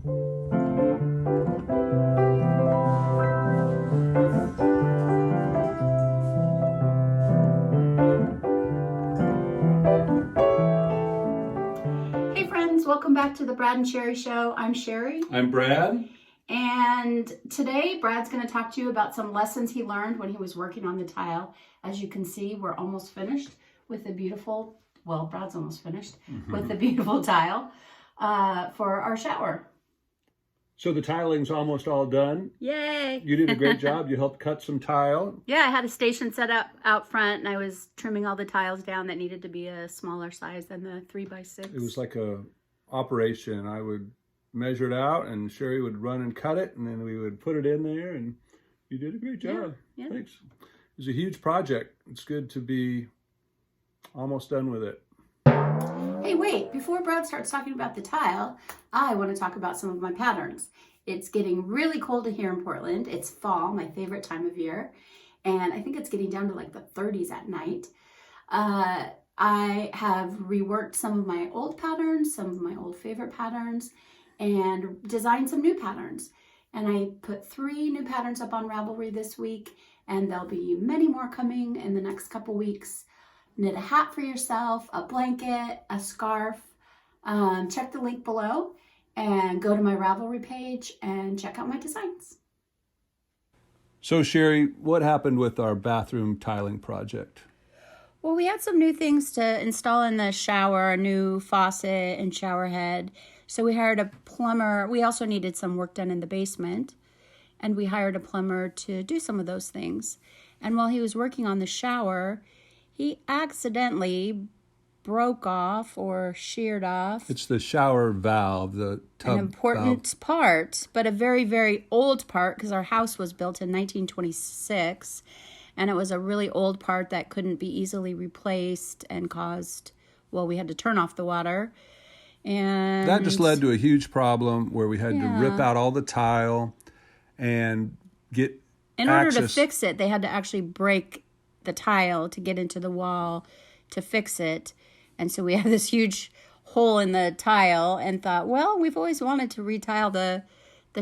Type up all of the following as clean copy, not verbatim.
Hey friends, welcome back to the Brad and Sherry Show. I'm Sherry. I'm Brad. And today Brad's going to talk to you about some lessons he learned when he was working on the tile. As you can see, we're almost finished with the beautiful, well, Brad's almost finished with the beautiful tile for our shower. So the tiling's almost all done. Yay! You did a great job. You helped cut some tile. Yeah, I had a station set up out front and I was trimming all the tiles down that needed to be a smaller size than the 3x6. It was like a operation. I would measure it out and Sherry would run and cut it and then we would put it in there and you did a great job. Yeah. Thanks. It was a huge project. It's good to be almost done with it. Hey, wait, before Brad starts talking about the tile, I want to talk about some of my patterns. It's getting really cold here in Portland. It's fall, my favorite time of year. And I think it's getting down to like the 30s at night. I have reworked some of my old patterns, some of my old favorite patterns, and designed some new patterns. And I put 3 new patterns up on Ravelry this week, and there'll be many more coming in the next couple weeks. Knit a hat for yourself, a blanket, a scarf. Check the link below and go to my Ravelry page and check out my designs. So Sherry, what happened with our bathroom tiling project? Well, we had some new things to install in the shower, a new faucet and shower head. So we hired a plumber. We also needed some work done in the basement, and we hired a plumber to do some of those things. And while he was working on the shower, he accidentally broke off or sheared off. It's the shower valve, the tub an important valve. Part, but a very, very old part because our house was built in 1926, and it was a really old part that couldn't be easily replaced and caused, well, we had to turn off the water. And that just led to a huge problem where we had to rip out all the tile and get in order to fix it, they had to actually break the tile to get into the wall to fix it. And so we had this huge hole in the tile and thought, well, we've always wanted to retile the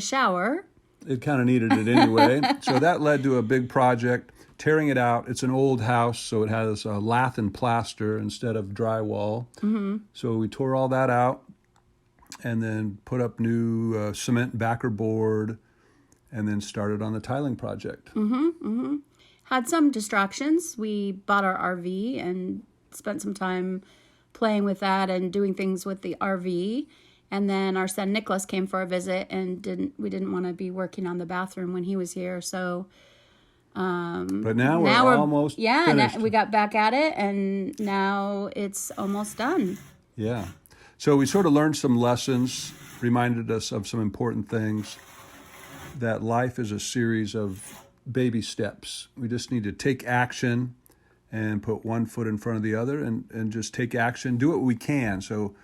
shower. It kind of needed it anyway. So that led to a big project, tearing it out. It's an old house, so it has lath and plaster instead of drywall. Mm-hmm. So we tore all that out and then put up new cement backer board and then started on the tiling project. Mm-hmm, mm-hmm. Had some distractions. We bought our RV and spent some time playing with that and doing things with the RV. And then our son Nicholas came for a visit and we didn't want to be working on the bathroom when he was here. So but now we're almost finished. We got back at it and now it's almost done. Yeah. So we sort of learned some lessons, reminded us of some important things, that life is a series of baby steps. We just need to take action and put one foot in front of the other and just take action, do what we can. So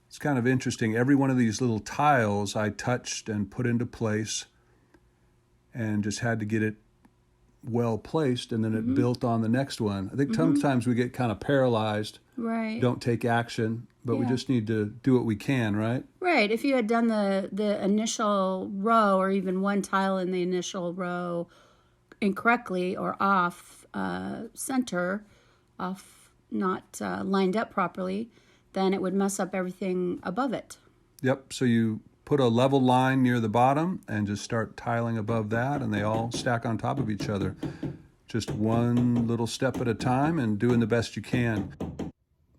it's kind of interesting. Every one of these little tiles I touched and put into place and just had to get it well placed, and then it built on the next one. I think sometimes we get kind of paralyzed, right? Don't take action, but we just need to do what we can, right? Right. If you had done the initial row or even one tile in the initial row incorrectly or off center, off not lined up properly, then it would mess up everything above it. Yep. So you put a level line near the bottom and just start tiling above that, and they all stack on top of each other. Just one little step at a time and doing the best you can.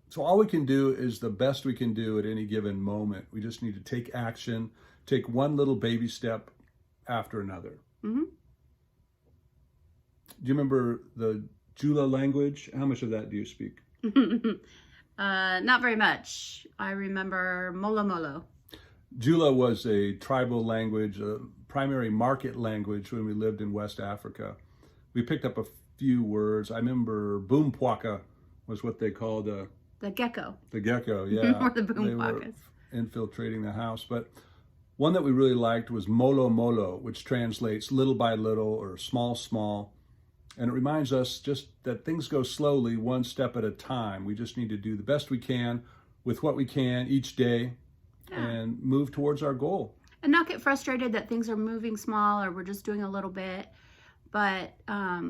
So all we can do is the best we can do at any given moment. We just need to take action, take one little baby step after another. Mm-hmm. Do you remember the Jula language? How much of that do you speak? Not very much. I remember Molo Molo. Jula was a tribal language, a primary market language when we lived in West Africa. We picked up a few words. I remember boompwaka was what they called the gecko. The gecko, yeah. Or the boompwakas. They were infiltrating the house. But one that we really liked was molo molo, which translates little by little or small, small. And it reminds us just that things go slowly, one step at a time. We just need to do the best we can with what we can each day and move towards our goal. and not get frustrated that things are moving small or we're just doing a little bit, but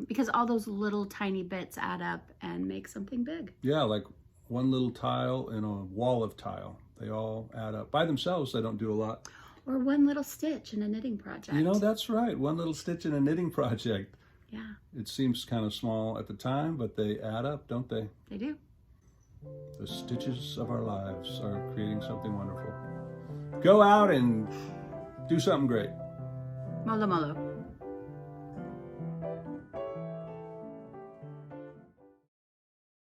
because all those little tiny bits add up and make something big. Yeah, like one little tile in a wall of tile. They all add up. By themselves, they don't do a lot. Or one little stitch in a knitting project. You know, that's right. One little stitch in a knitting project. Yeah. It seems kind of small at the time, but they add up, don't they? They do. The stitches of our lives are creating something wonderful. Go out and do something great. Molo molo.